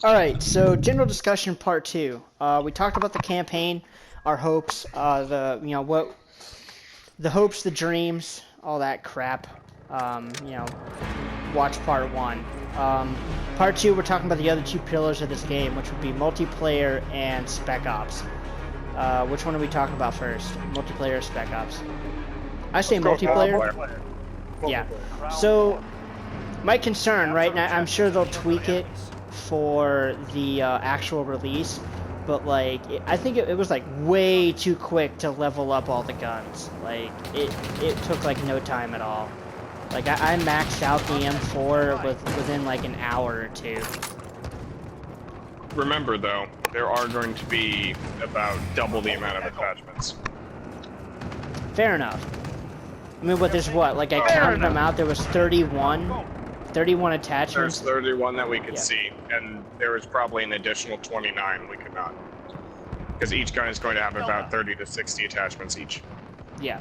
All right, so general discussion part two. We talked about the campaign, our hopes, the hopes, the dreams, all that crap. Watch part one. Part two, we're talking about the other two pillars of this game, which would be multiplayer and Spec Ops. Which one are we talking about first? Multiplayer or Spec Ops? I say multiplayer. Yeah. So, my concern, right now, I'm sure they'll tweak it for the actual release, but like, I think it was like way too quick to level up all the guns. Like, it took like no time at all. Like, I maxed out the M4 within like an hour or two. Remember though, there are going to be about double the amount of attachments. Fair enough. I mean, but there's what? Like, I counted them out, there was 31 attachments. There's 31 that we could see, and there was probably an additional 29 we could not. Because each gun is going to have about 30 to 60 attachments each. Yeah.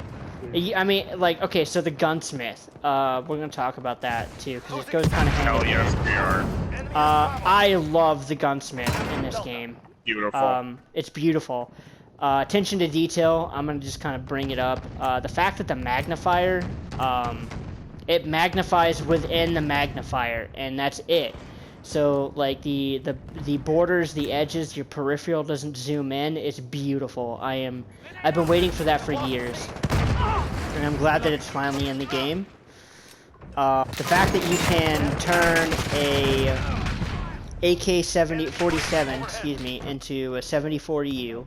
I mean, like, okay, so the gunsmith, we're going to talk about that too, because it goes kind of hand in hand. Hell yes, we are. I love the gunsmith in this game. Beautiful. It's beautiful. Attention to detail, I'm going to just kind of bring it up. The fact that the magnifier, it magnifies within the magnifier, and that's it. So, like, the borders, the edges, your peripheral doesn't zoom in. It's beautiful. I've been waiting for that for years, and I'm glad that it's finally in the game. The fact that you can turn a AK-47, excuse me, into a 7040U,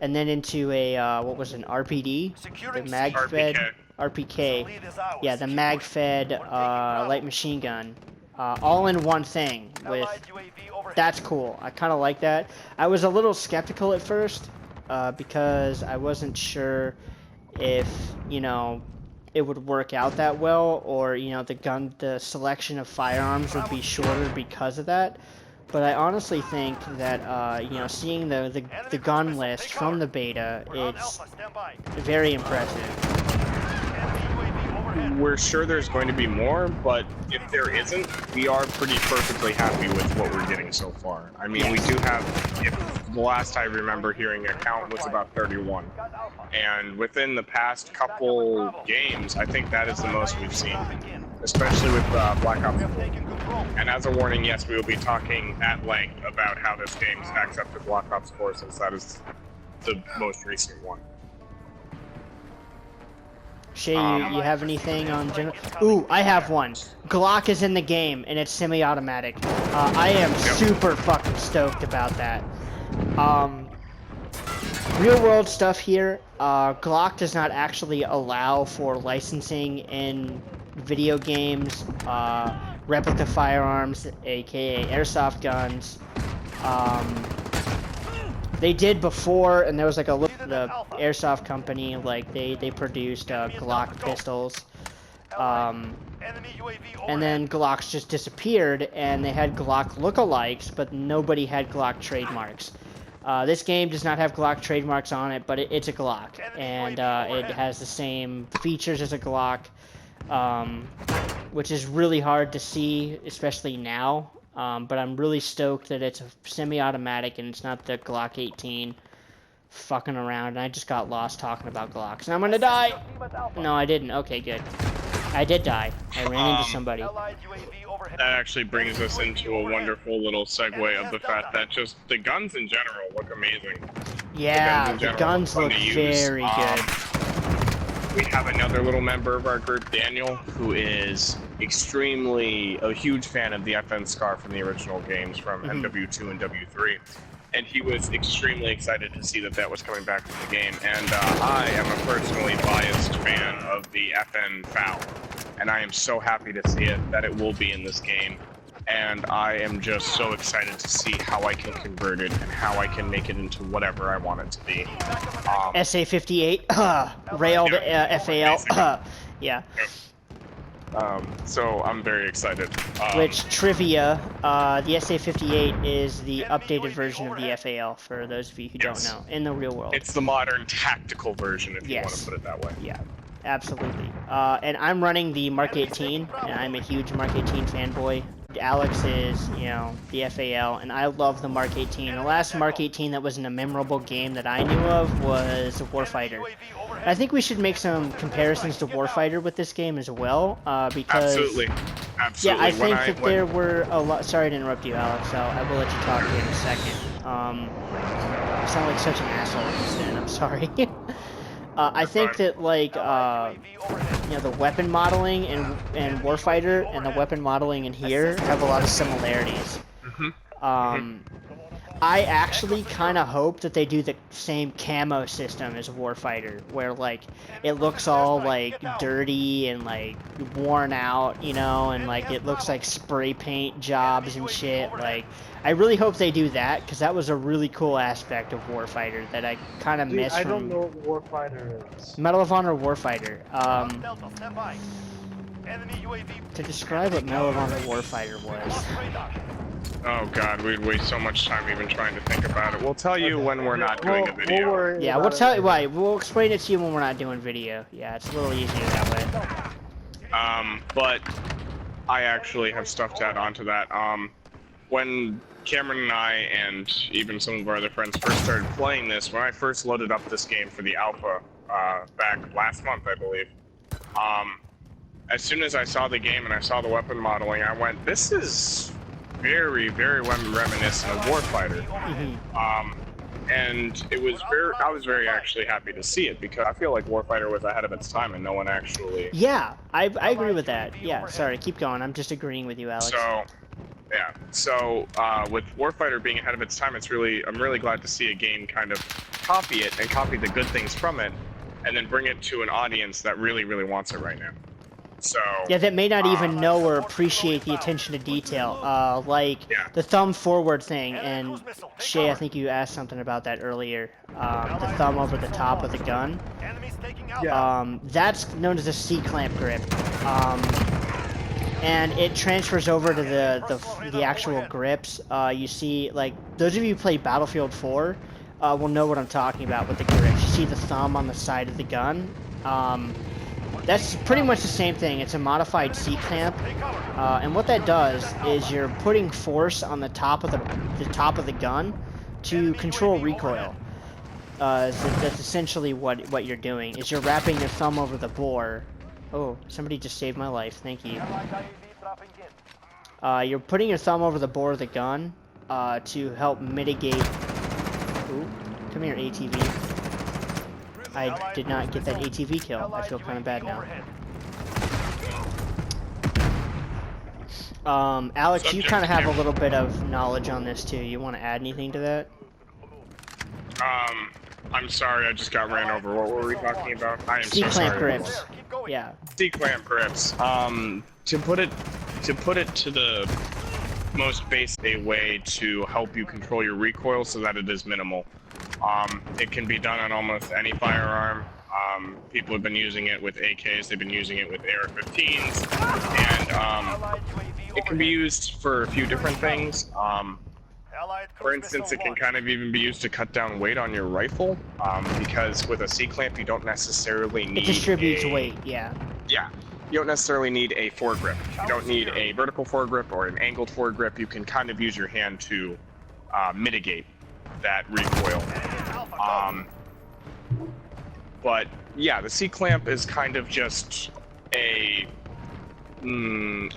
and then into a what was an RPD, the mag-fed RPK. Yeah, the mag-fed light machine gun. All in one thing. That's cool. I kind of like that. I was a little skeptical at first because I wasn't sure if it would work out that well, or the selection of firearms would be shorter because of that. But I honestly think that seeing the gun list from the beta, it's very impressive. We're sure there's going to be more, but if there isn't, we are perfectly happy with what we're getting so far. I mean, we do have, if the last I remember hearing a count was about 31. And within the past couple games, I think that is the most we've seen, especially with Black Ops 4. And as a warning, yes, we will be talking at length about how this game stacks up to Black Ops 4, since that is the most recent one. Shay, you have anything on general? Ooh, I have one. Glock is in the game, and it's semi-automatic. I am super fucking stoked about that. Real-world stuff here. Glock does not actually allow for licensing in video games, replica firearms, aka airsoft guns. They did before, and there was like the airsoft company, like they produced Glock pistols, and then Glocks just disappeared, and they had Glock lookalikes, but nobody had Glock trademarks. This game does not have Glock trademarks on it, but it's a Glock, and it has the same features as a Glock, which is really hard to see, especially now. But I'm really stoked that it's a semi-automatic and it's not the Glock 18 fucking around. And I just got lost talking about Glocks. And I'm gonna die! No, I didn't. Okay, good. I did die. I ran into somebody. That actually brings us into a wonderful little segue of the fact that just the guns in general look amazing. Yeah, the guns look very good. We have another little member of our group, Daniel, who is extremely a huge fan of the FN Scar from the original games from MW2 and W3, and he was extremely excited to see that was coming back to the game. And I am a personally biased fan of the FN FAL, and I am so happy to see that it will be in this game. And I am just so excited to see how I can convert it and how I can make it into whatever I want it to be. SA-58, railed FAL, yeah. So I'm very excited. Which, trivia, the SA-58 is the updated version of the FAL, for those of you who don't know, in the real world. It's the modern tactical version, if you want to put it that way. Yeah, absolutely. And I'm running the Mark 18, and I'm a huge Mark 18 fanboy. Alex is, you know, the FAL, and I love the Mark 18. The last Mark 18 that wasn't a memorable game that I knew of was Warfighter. I think we should make some comparisons to Warfighter with this game as well, because... Absolutely. Yeah, I think that there were a lot... Sorry to interrupt you, Alex, I will let you talk here in a second. I sound like such an asshole, and I'm sorry. I think that, like, you know, the weapon modeling in Warfighter and the weapon modeling in here have a lot of similarities. I actually kind of hope that they do the same camo system as Warfighter, where, like, it looks all, like, dirty and, like, worn out, you know, and, like, it looks like spray paint jobs and shit. Like, I really hope they do that, because that was a really cool aspect of Warfighter that I kind of missed from... I don't know what Warfighter is. Medal of Honor Warfighter. To describe what Medal of Honor Warfighter was... Oh god, we'd waste so much time even trying to think about it. We'll tell you when we're not doing a video. Yeah, we'll tell you why. We'll explain it to you when we're not doing video. Yeah, it's a little easier that way. But I actually have stuff to add on to that. When Cameron and I, and even some of our other friends first started playing this, when I first loaded up this game for the alpha, back last month, I believe, as soon as I saw the game and I saw the weapon modeling, I went, this is very, very reminiscent of Warfighter. And it was I was very actually happy to see it, because I feel like Warfighter was ahead of its time and no one actually... Yeah, I agree with that. Yeah, sorry, keep going. I'm just agreeing with you, Alex. So, yeah. So, with Warfighter being ahead of its time, I'm really glad to see a game kind of copy it and copy the good things from it, and then bring it to an audience that really, really wants it right now. So, yeah, that may not even know or appreciate the attention to detail, like the thumb forward thing. And Shay, I think you asked something about that earlier. The thumb over the top of the gun. That's known as a C-clamp grip, and it transfers over to the actual grips. You see, like, those of you who play Battlefield 4 will know what I'm talking about with the grips. You see the thumb on the side of the gun. That's pretty much the same thing. It's a modified C-clamp, and what that does is you're putting force on the top of the gun to control recoil. So that's essentially what you're doing. Is you're wrapping your thumb over the bore. Oh, somebody just saved my life. Thank you. You're putting your thumb over the bore of the gun to help mitigate. Ooh, come here, ATV. I did not get that ATV kill. I feel kind of bad now. Alex, you kind of have a little bit of knowledge on this too. You want to add anything to that? I'm sorry, I just got ran over. What were we talking about? I am so sorry. C-clamp grips. Yeah. C-clamp grips. To put it to the most basic way to help you control your recoil so that it is minimal. It can be done on almost any firearm. People have been using it with AKs, they've been using it with AR-15s, and it can be used for a few different things. For instance, it can kind of even be used to cut down weight on your rifle, because with a C-clamp you don't necessarily need it distributes weight, yeah. Yeah. You don't necessarily need a foregrip. You don't need a vertical foregrip or an angled foregrip. You can kind of use your hand to mitigate that recoil. But yeah, the C-clamp is kind of just a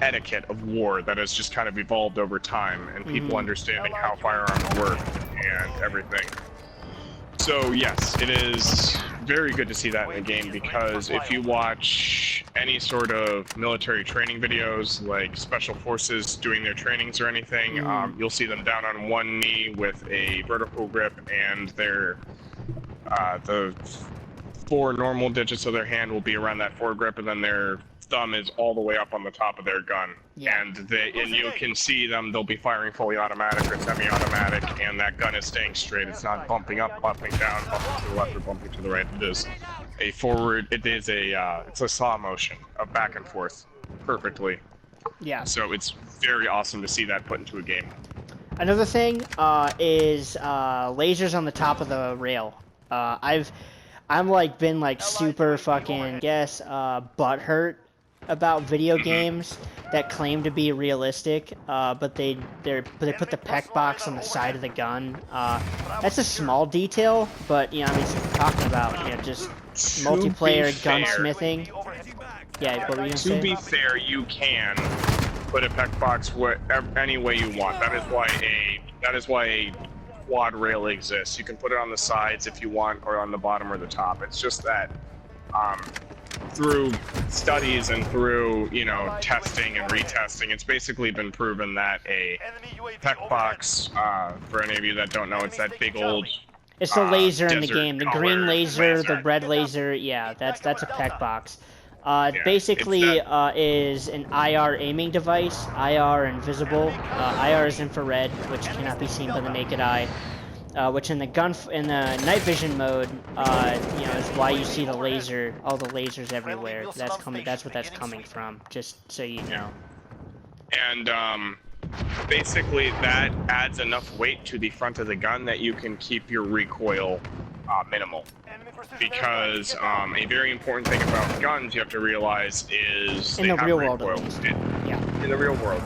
etiquette of war that has just kind of evolved over time, and people understanding how firearms work and everything. So yes, it is very good to see that in the game, because if you watch any sort of military training videos, like Special Forces doing their trainings or anything, you'll see them down on one knee with a vertical grip, and their the 4 normal digits of their hand will be around that foregrip, and then their thumb is all the way up on the top of their gun. Yeah. And you can see them, they'll be firing fully automatic or semi-automatic, and that gun is staying straight. It's not bumping up, bumping down, bumping to the left, or bumping to the right. It is a forward, it's a saw motion of back and forth perfectly. Yeah. So it's very awesome to see that put into a game. Another thing is lasers on the top of the rail. I'm like been like super fucking butthurt about video games that claim to be realistic, but they put the PEC box on the side of the gun. That's a small detail, but you know, I mean, talking about, you know, just multiplayer gunsmithing. Yeah, what were you gonna say? To be fair, you can put a PEC box any way you want. That is why a quad rail exists. You can put it on the sides if you want, or on the bottom or the top. It's just that through studies and through, you know, testing and retesting, it's basically been proven that a PEC box, for any of you that don't know, it's that big old it's the laser in the game, the green laser, the red laser. Yeah, that's a PEC box. Basically is an IR aiming device. IR invisible. IR is infrared, which cannot be seen by the naked eye. Which in the night vision mode, you know, is why you see the laser, all the lasers everywhere. That's what that's coming from. Just so you know. And basically, that adds enough weight to the front of the gun that you can keep your recoil minimal. Because a very important thing about guns you have to realize is in the real world, in the real world,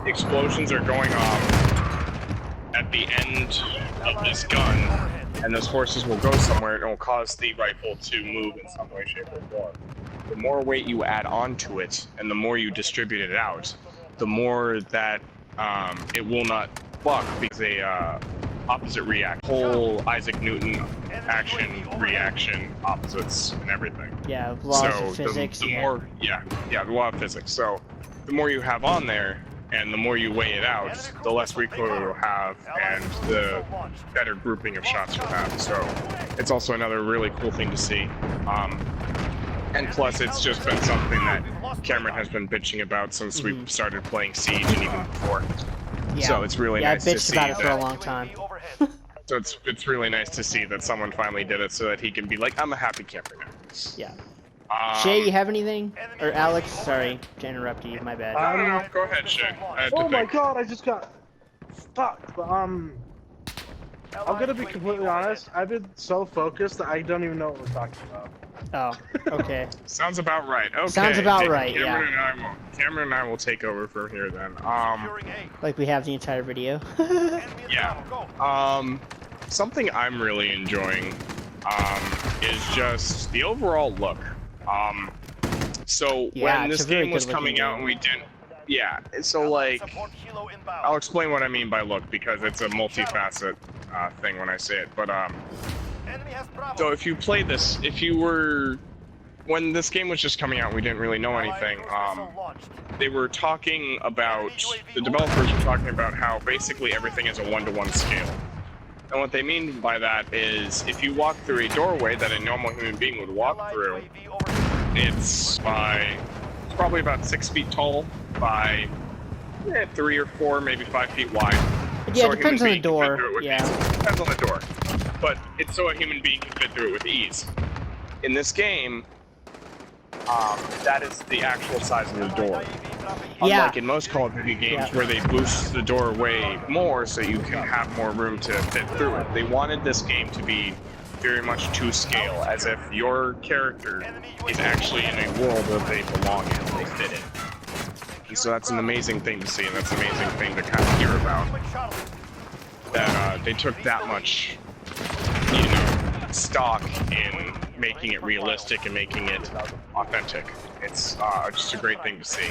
explosions are going off at the end of this gun, and those forces will go somewhere and it will cause the rifle to move in some way, shape, or form. The more weight you add onto it, and the more you distribute it out, the more that it will not buck, because opposite react. Whole Isaac Newton action, reaction, opposites, and everything. Yeah, laws of physics. The more, the law of physics. So the more you have on there, and the more you weigh it out, the less recoil you'll have, and the better grouping of shots you'll have. So it's also another really cool thing to see. And plus, it's just been something that Cameron has been bitching about since we started playing Siege and even before. Yeah. So it's really nice to see I've bitched about it for a long time. So it's really nice to see that someone finally did it, so that he can be like, I'm a happy camper now. Yeah. Shay, you have anything? Or Alex? Sorry to interrupt you. My bad. No, go ahead, Shay. Oh my god, I just got fucked. But I'm gonna be completely honest. I've been so focused that I don't even know what we're talking about. Oh, okay. Sounds about right. Okay. Sounds about right. Cameron and I will take over from here then. Like we have the entire video. Yeah. Something I'm really enjoying is just the overall look. So when this game was coming out and we didn't, so like, I'll explain what I mean by look, because it's a multifaceted thing when I say it, but so if you play this, when this game was just coming out and we didn't really know anything, they were talking about, the developers were talking about how basically everything is a 1-to-1 scale. And what they mean by that is, if you walk through a doorway that a normal human being would walk through, it's probably about 6 feet tall by 3 or 4, maybe 5 feet wide. Yeah, it depends on the door. Depends on the door. But it's so a human being can fit through it with ease. In this game, that is the actual size of the door. Unlike in most Call of Duty games where they boost the doorway more so you can have more room to fit through it. They wanted this game to be very much to scale, as if your character is actually in a world that they belong in, they fit in. And so that's an amazing thing to see, and that's an amazing thing to kind of hear about. That they took that much, you know, stock in making it realistic and making it authentic. It's just a great thing to see.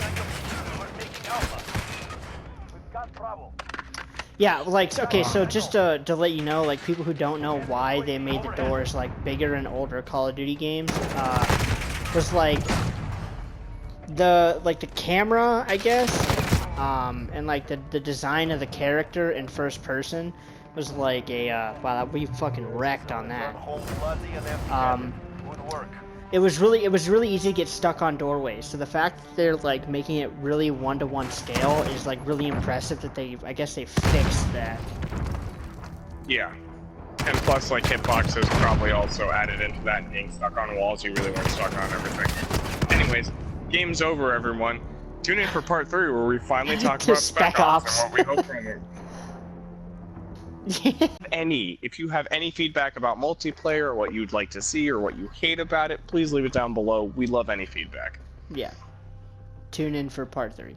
Yeah, like, okay, so just to let you know, like, people who don't know why they made the doors, like, bigger in older Call of Duty games, was, like, the camera, I guess, and, like, the design of the character in first person was, like, wow, we fucking wrecked on that. It was really easy to get stuck on doorways. So the fact that they're like making it really 1-to-1 scale is like really impressive. That I guess they fixed that. Yeah, and plus like hitboxes probably also added into that. Being stuck on walls, you really weren't stuck on everything. Anyways, game's over, everyone. Tune in for part 3 where we finally talk about Spec Ops and what we hope from it. If you have any feedback about multiplayer, or what you'd like to see, or what you hate about it, please leave it down below. We love any feedback. Yeah. Tune in for part 3.